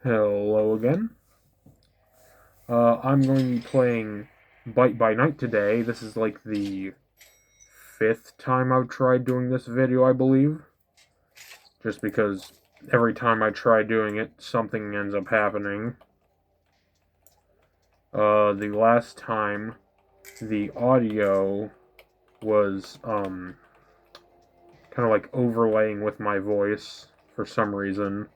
Hello again. I'm going to be playing Bite by Night today. This is like the fifth time I've tried doing this video, I believe. Just because every time I try doing it, something ends up happening. The last time, the audio was, kind of like overlaying with my voice for some reason.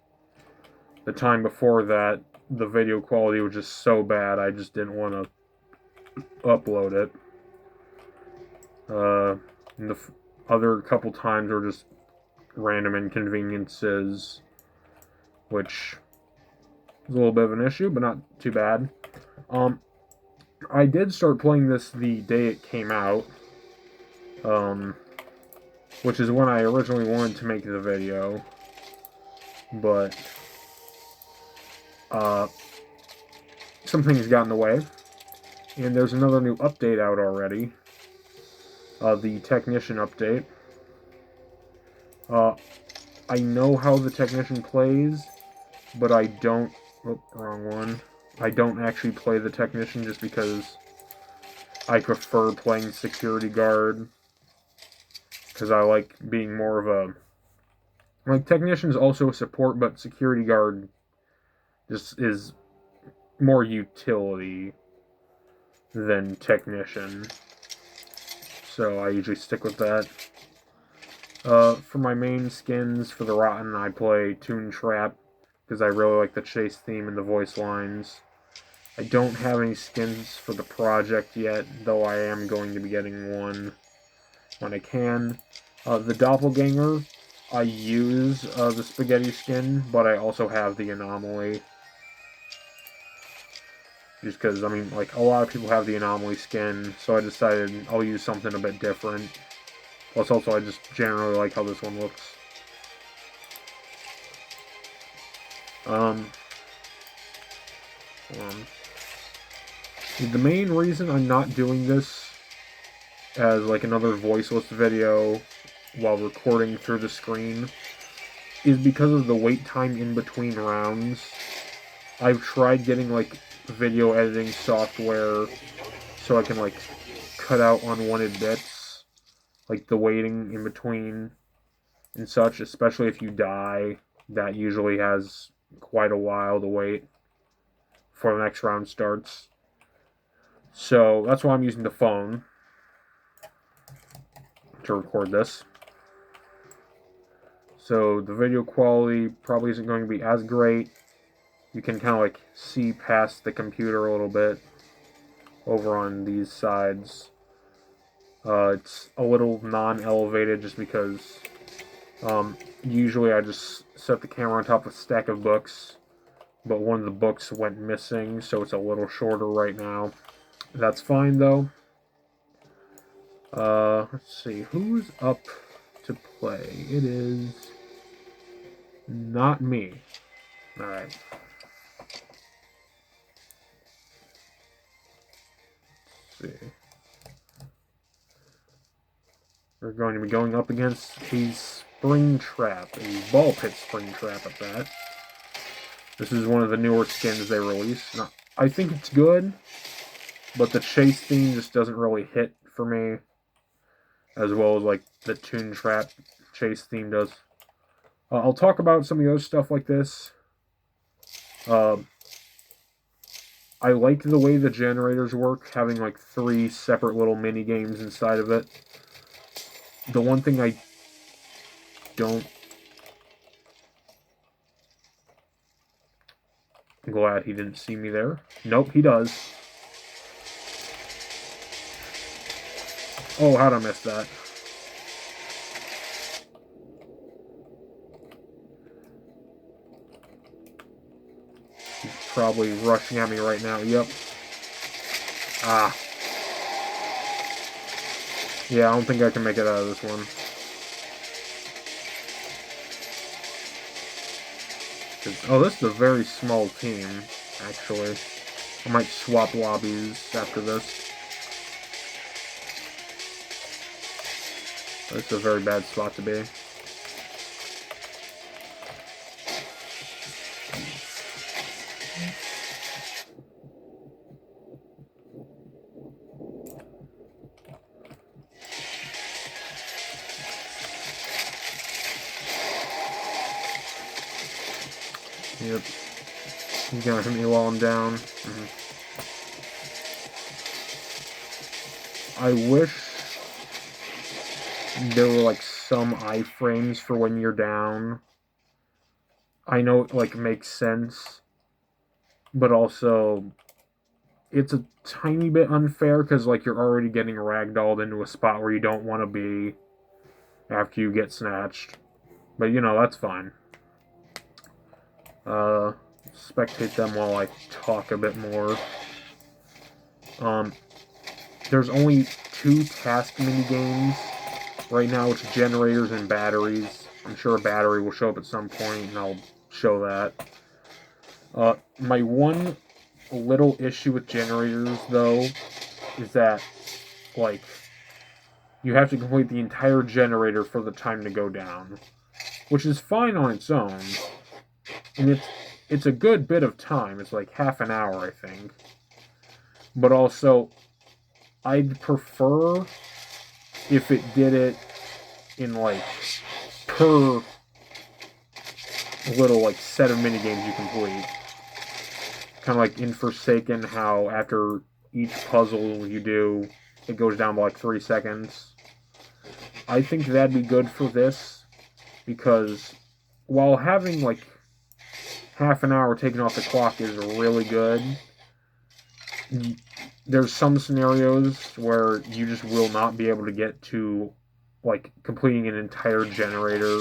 The time before that, the video quality was just so bad, I just didn't want to upload it. And the other couple times were just random inconveniences, which is a little bit of an issue, but not too bad. I did start playing this the day it came out, which is when I originally wanted to make the video, but some things got in the way, and there's another new update out already, the Technician update. I know how the Technician plays, but I don't... Oh, wrong one. I don't actually play the Technician just because I prefer playing Security Guard. Because I like being more of a... Like, Technician's also a support, but Security Guard just is more utility than Technician. So I usually stick with that. For my main skins, for the Rotten, I play Toontrap, because I really like the chase theme and the voice lines. I don't have any skins for the project yet, though I am going to be getting one when I can. The Doppelganger, I use the Spaghetti skin, but I also have the Anomaly. Just because, I mean, like, a lot of people have the Anomaly skin, so I decided I'll use something a bit different. Plus, also, I just generally like how this one looks. The main reason I'm not doing this as, like, another voiceless video while recording through the screen is because of the wait time in between rounds. I've tried getting, like, video editing software so I can, like, cut out unwanted bits, like the waiting in between and such, especially if you die. That usually has quite a while to wait before the next round starts. So that's why I'm using the phone to record this. So the video quality probably isn't going to be as great. You can kind of like see past the computer a little bit over on these sides. It's a little non-elevated just because usually I just set the camera on top of a stack of books, but one of the books went missing, so it's a little shorter right now. That's fine though. Let's see, who's up to play? It is not me. Alright. Let's see. We're going to be going up against a Springtrap, a ball pit Springtrap at that. This is one of the newer skins they released. Now, I think it's good, but the chase theme just doesn't really hit for me, as well as like the Toontrap chase theme does. I'll talk about some of the other stuff like this. I like the way the generators work, having like 3 separate little mini games inside of it. The one thing I don't... I'm glad he didn't see me there. Nope, he does. Oh, how'd I miss that? He's probably rushing at me right now. Yep. Ah. Yeah, I don't think I can make it out of this one. Oh, this is a very small team, actually. I might swap lobbies after this. This is a very bad spot to be. Yep. He's gonna hit me while I'm down. I wish there were like some iframes for when you're down. I know it like makes sense, but also it's a tiny bit unfair because like you're already getting ragdolled into a spot where you don't want to be after you get snatched. But you know, that's fine. Spectate them while I talk a bit more. There's only 2 task mini games right now. It's generators and batteries. I'm sure a battery will show up at some point, and I'll show that. My one little issue with generators, though, is that, like, you have to complete the entire generator for the time to go down, which is fine on its own, and it's a good bit of time. It's like half an hour, I think. But also, I'd prefer if it did it in, like, per little, like, set of minigames you complete. Kind of like in Forsaken, how after each puzzle you do, it goes down by, like, 3 seconds. I think that'd be good for this, because while having, like, half an hour taken off the clock is really good, there's some scenarios where you just will not be able to get to, like, completing an entire generator,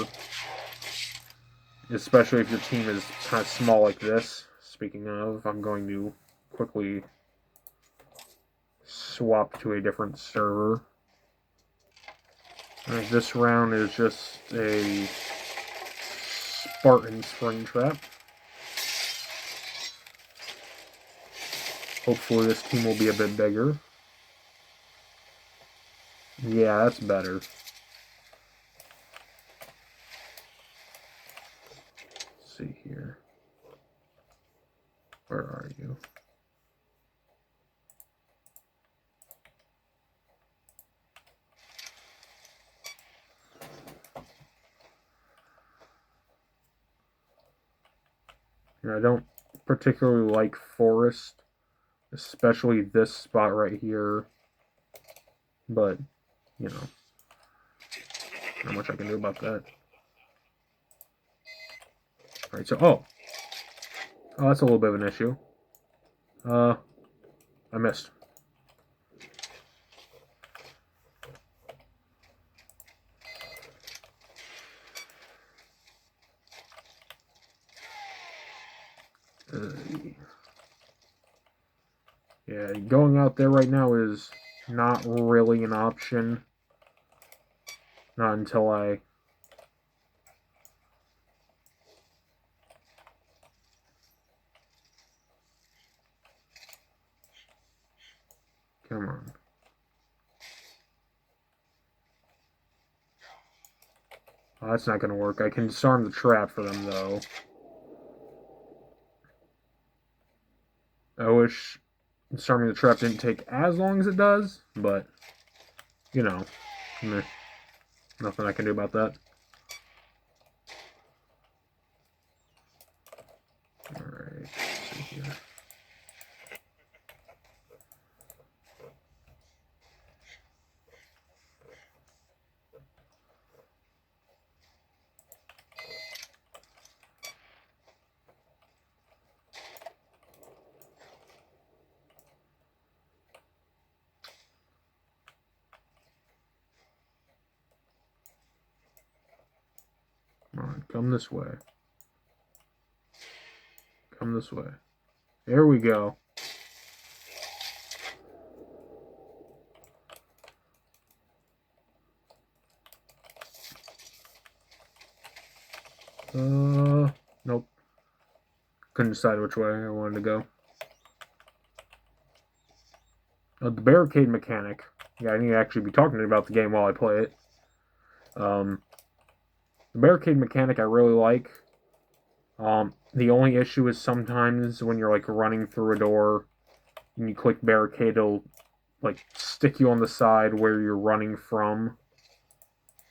especially if your team is kind of small like this. Speaking of, I'm going to quickly swap to a different server. Alright, this round is just a Spartan Springtrap. Hopefully this team will be a bit bigger. Yeah, that's better. Let's see here. Where are you? And I don't particularly like Forest, especially this spot right here. But, you know, not much I can do about that. Alright, so, oh, that's a little bit of an issue. I missed. Yeah, going out there right now is not really an option. Not until I... Come on. Oh, that's not going to work. I can disarm the trap for them, though. I wish disarming the trap didn't take as long as it does, but, you know, nothing I can do about that. Alright, let's see here. Come on, come this way. Come this way. There we go. Nope. Couldn't decide which way I wanted to go. The barricade mechanic. Yeah, I need to actually be talking about the game while I play it. The barricade mechanic I really like. The only issue is sometimes when you're, like, running through a door and you click barricade, it'll, like, stick you on the side where you're running from,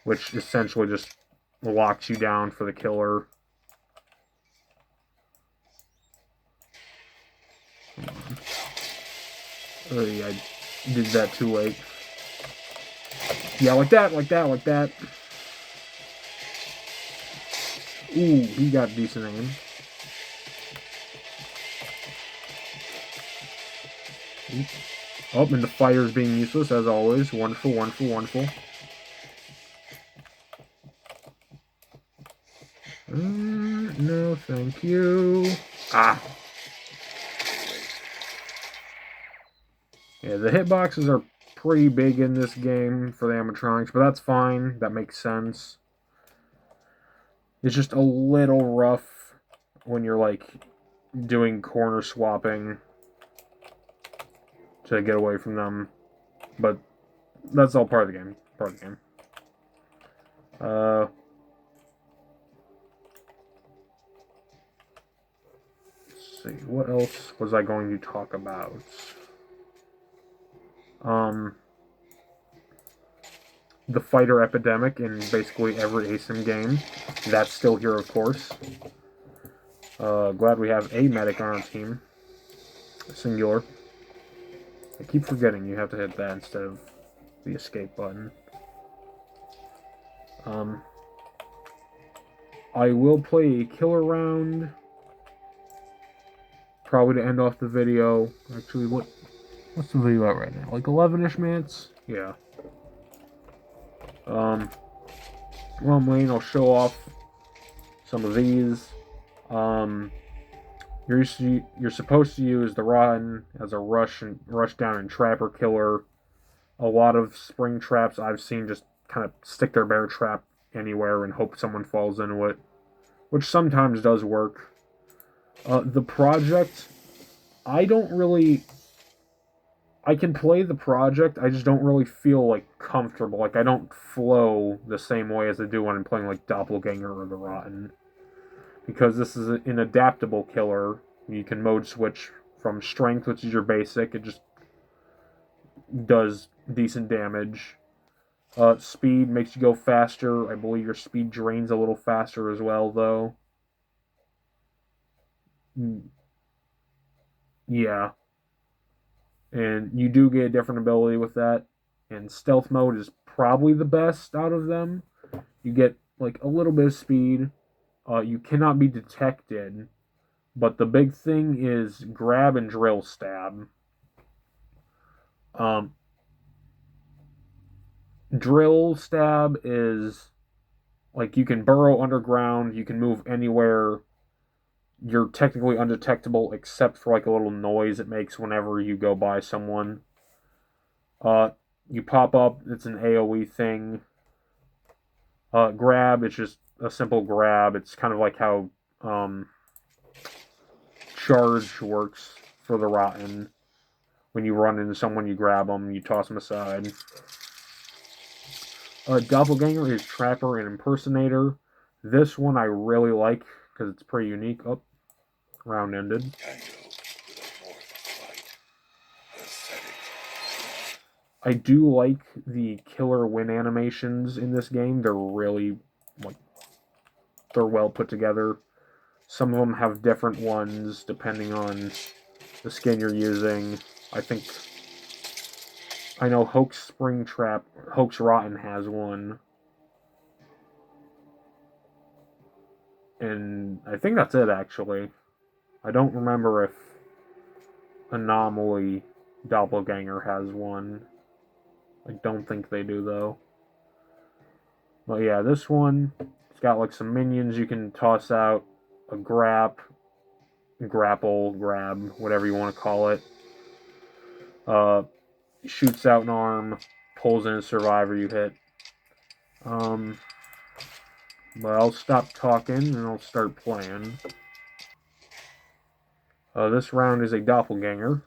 which essentially just locks you down for the killer. Come on. Oh, yeah, I did that too late. Yeah, like that, like that, like that. Ooh, he got decent aim. Oh, and the fire's being useless, as always. Wonderful, wonderful, wonderful. No, thank you. Ah. Yeah, the hitboxes are pretty big in this game for the animatronics, but that's fine. That makes sense. It's just a little rough when you're, like, doing corner swapping to get away from them. But that's all part of the game. Part of the game. Let's see. What else was I going to talk about? The fighter epidemic in basically every ASIM game. That's still here, of course. Glad we have a medic on our team. Singular. I keep forgetting you have to hit that instead of the escape button. I will play a killer round. Probably to end off the video. Actually, what's the video at right now? Like 11-ish minutes? Yeah. While I'm waiting, I'll show off some of these. You're supposed to use the Rotten as a rush down and trapper killer. A lot of spring traps I've seen just kind of stick their bear trap anywhere and hope someone falls into it, which sometimes does work. The project, I can play the project, I just don't really feel, like, comfortable. Like, I don't flow the same way as I do when I'm playing, like, Doppelganger or the Rotten. Because this is an adaptable killer. You can mode switch from strength, which is your basic. It just does decent damage. Speed makes you go faster. I believe your speed drains a little faster as well, though. Yeah. And you do get a different ability with that. And stealth mode is probably the best out of them. You get, like, a little bit of speed. You cannot be detected. But the big thing is grab and drill stab. Drill stab is, like, you can burrow underground, you can move anywhere. You're technically undetectable except for, like, a little noise it makes whenever you go by someone. You pop up, it's an AoE thing. Grab, it's just a simple grab. It's kind of like how charge works for the Rotten. When you run into someone, you grab them, you toss them aside. Doppelganger is Trapper and Impersonator. This one I really like because it's pretty unique. Oh, round ended. I do like the killer win animations in this game. They're really, like, they're well put together. Some of them have different ones depending on the skin you're using. I know Hoax Rotten has one. And I think that's it, actually. I don't remember if Anomaly Doppelganger has one. I don't think they do, though. But yeah, this one, it's got, like, some minions you can toss out. A grapple, grab, whatever you want to call it. Shoots out an arm, pulls in a survivor you hit. But I'll stop talking and I'll start playing. This round is a doppelganger.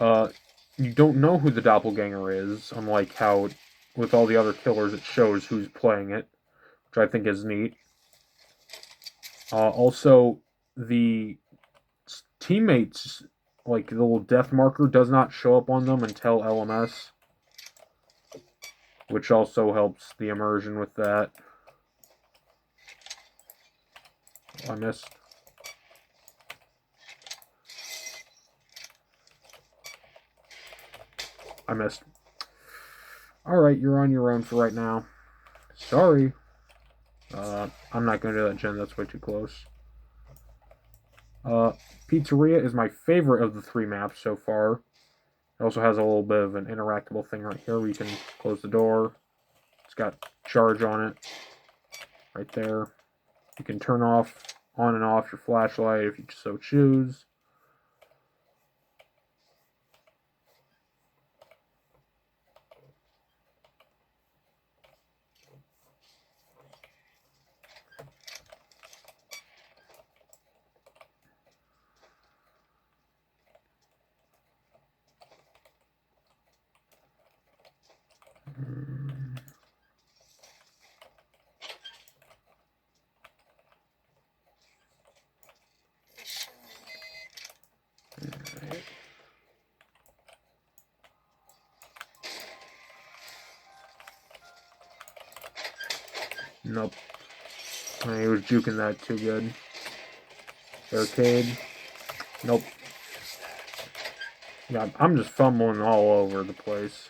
You don't know who the doppelganger is, unlike how with all the other killers it shows who's playing it, which I think is neat. Also, the teammates, like, the little death marker does not show up on them until LMS, which also helps the immersion with that. I missed. I missed. Alright, you're on your own for right now. Sorry. I'm not going to do that, Jen. That's way too close. Pizzeria is my favorite of the 3 maps so far. It also has a little bit of an interactable thing right here where you can close the door. It's got charge on it. Right there. You can turn on and off your flashlight if you so choose. Nope. He was juking that too good. Arcade. Nope. Yeah, I'm just fumbling all over the place.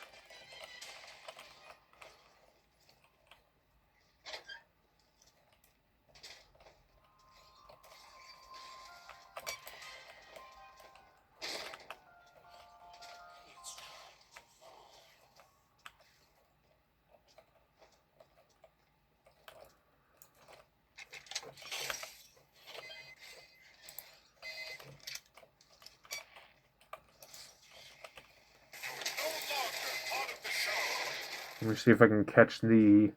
Let me see if I can catch the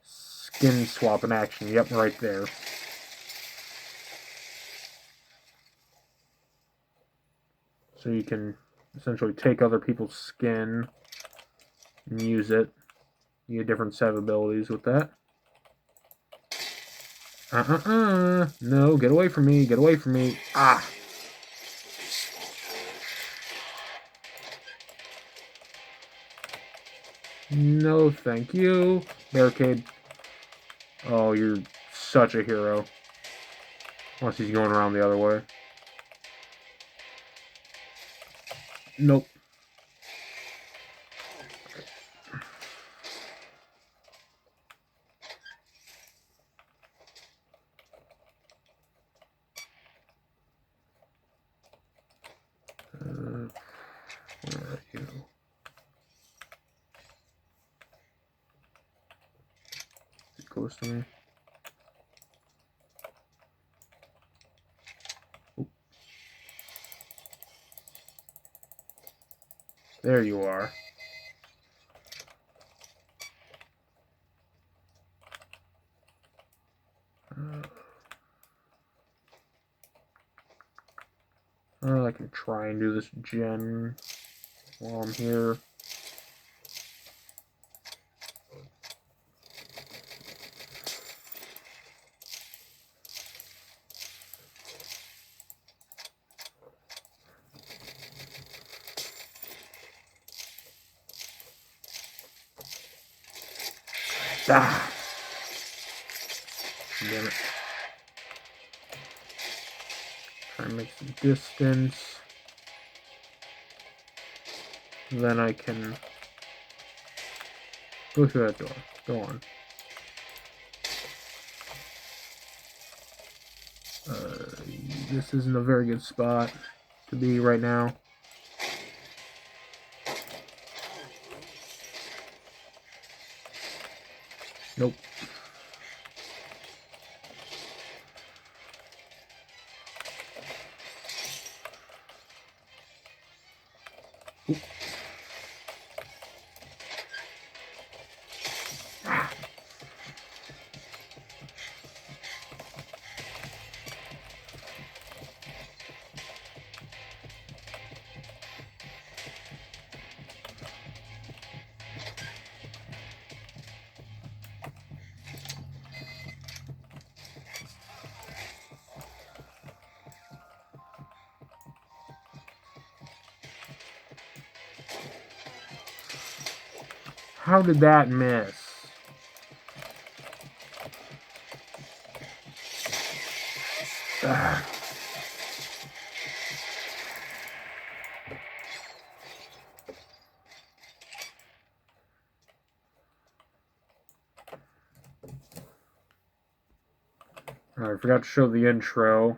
skin swap in action. Yep, right there. So you can essentially take other people's skin and use it. You get a different set of abilities with that. No, get away from me. Get away from me. Ah! No, thank you. Barricade. Oh, you're such a hero. Unless he's going around the other way. Nope. Where are you? Is he close to me? Oop. There you are. I can try and do this gen while I'm here. Ah! Damn it. Try and make some distance. Then I can go through that door. Go on. This isn't a very good spot to be right now. Nope. Oop. Ah. How did that miss? Ah. I forgot to show the intro.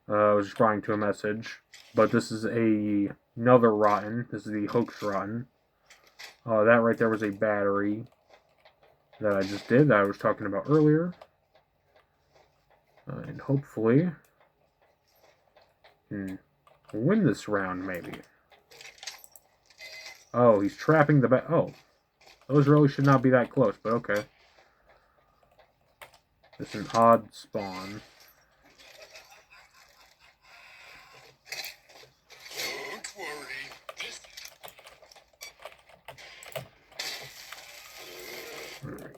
I was responding to a message. But this is another Rotten. This is the Hoax Rotten. That right there was a battery that I just did, that I was talking about earlier. And hopefully win this round, maybe. Oh, he's trapping the oh. Those really should not be that close, but okay. It's an odd spawn. Don't worry. Alright.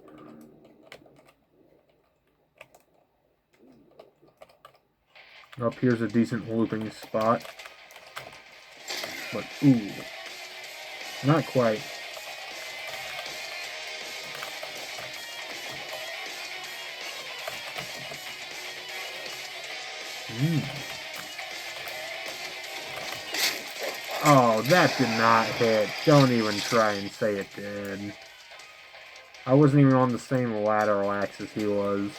Up here's a decent looping spot. But, ooh. Not quite. Oh, that did not hit. Don't even try and say it did. I wasn't even on the same lateral axis he was.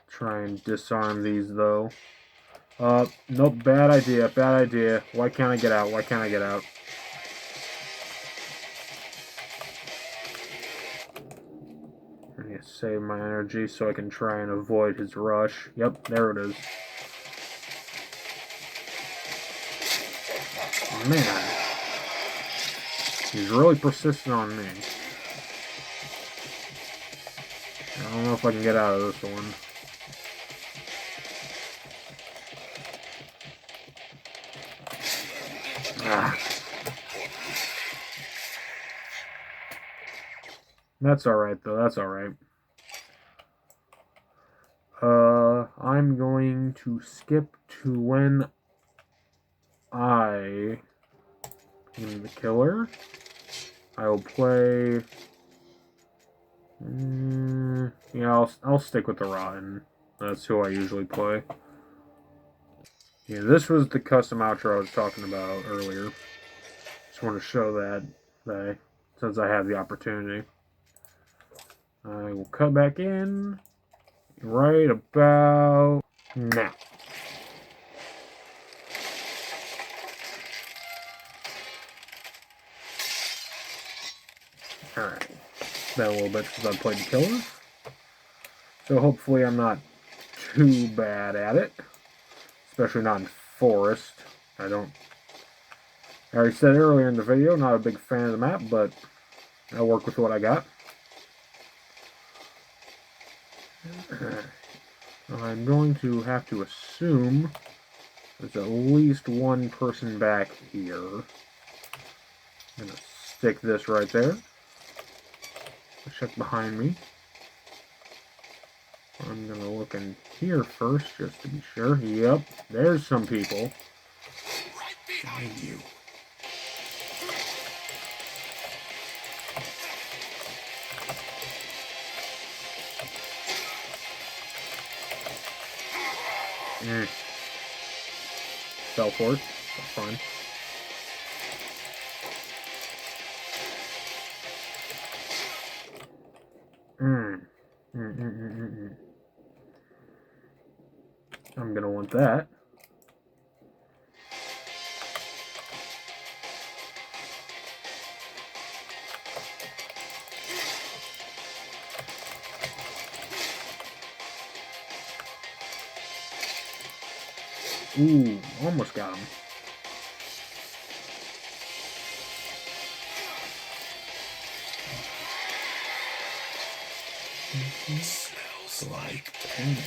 Try and disarm these, though. Nope, bad idea, bad idea. Why can't I get out? Why can't I get out? I need to save my energy so I can try and avoid his rush. Yep, there it is. Man. He's really persistent on me. I don't know if I can get out of this one. Ah. That's alright, though. That's alright. I'm going to skip to when I am the killer. I will play... yeah, I'll stick with the Rotten. That's who I usually play. Yeah, this was the custom outro I was talking about earlier. Just want to show that since I have the opportunity. I will cut back in right about now. Alright. Been a little bit since I played the killer. So hopefully I'm not too bad at it. Especially not in Forest. I already said earlier in the video, not a big fan of the map, but I'll work with what I got. I'm going to have to assume there's at least one person back here. I'm going to stick this right there. Check behind me. I'm going to look in here first just to be sure. Yep, there's some people. Right behind you. Fell for it. That's fine. I'm gonna want that. Ooh, almost got him. Smells like panic.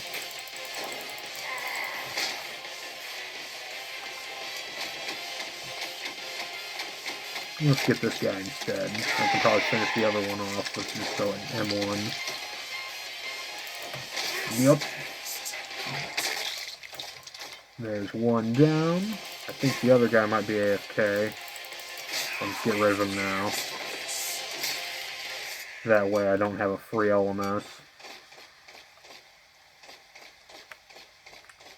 Let's get this guy instead. I can probably finish the other one off with just an M1. Yep. There's one down. I think the other guy might be AFK. Let's get rid of him now. That way I don't have a free LMS.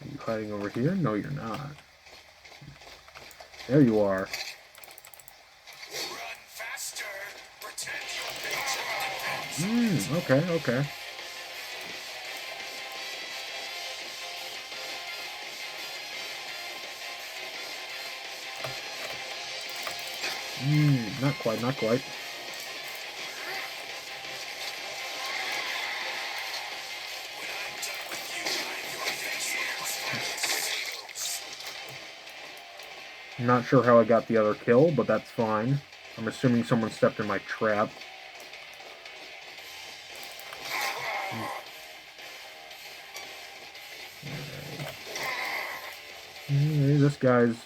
Are you hiding over here? No, you're not. There you are. Run faster. Pretend your nature depends. Okay, okay. Not quite, not quite. Not sure how I got the other kill, but that's fine. I'm assuming someone stepped in my trap. This guy's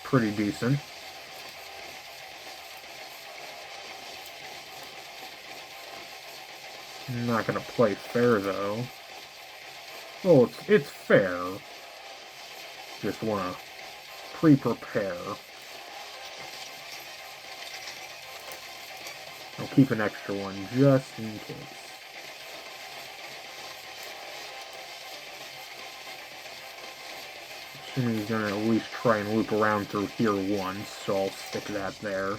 pretty decent. I'm not gonna play fair though. Oh, it's fair. Just wanna pre-prepare. I'll keep an extra one just in case. Assuming he's gonna at least try and loop around through here once, so I'll stick that there.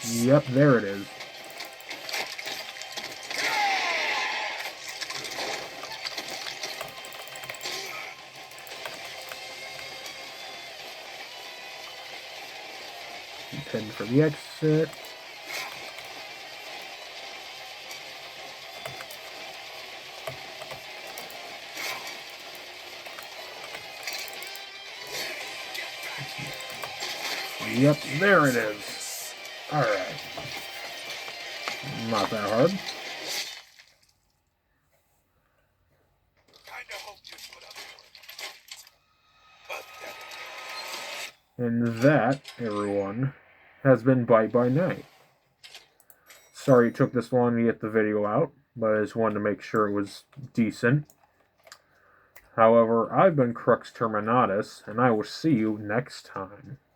Yep, there it is. He's heading for the exit. Yep, there it is. Alright. Not that hard. And that, everyone, has been Bite by Night. Sorry it took this long to get the video out, but I just wanted to make sure it was decent. However, I've been Crux Terminatus, and I will see you next time.